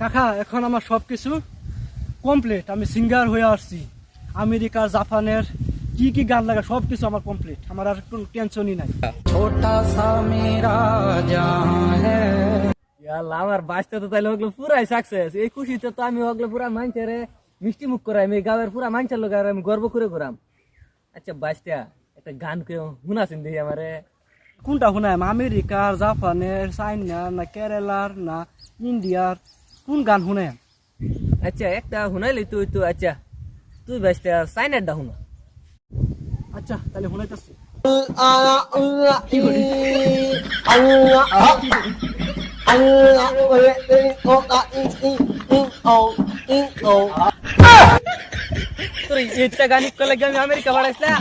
কাকা এখন আমার সবকিছু কমপ্লিট, আমি সিঙ্গার হয়ে আসছি। আমেরিকার জাপানের কি কি গান লাগে সবকিছু আমার কমপ্লিট, আমার আর কোনো টেনশনই নাই। ছোটা সা মেরা জান হ্যায়। আমার বাসটা তো তাইলে ওগুলো পুরাই সাকসেস। এই খুশিতে তো আমি ওগুলো পুরা মানছে মিষ্টি মুখ করাই, আমি গাঁয়ের পুরা মানছের লোক আর আমি গর্ব করে ঘুরাম। আচ্ছা বাসটা একটা গান কেউ শুনাছেন দেখি আমারে। কোনটা শোনায়? আমেরিকার, জাপানের, চাইনার, না কেরালার, না ইন্ডিয়ার, কোন গান শুনে? আচ্ছা একটা শুনাইলি তুই তো। আচ্ছা তুই বাসটা চাইনারটা শুনা। আচ্ছা তাহলে শুনাইতেছি। তোর এইটা গান করলে আমি আমেরিকা বাড়াইছিলাম।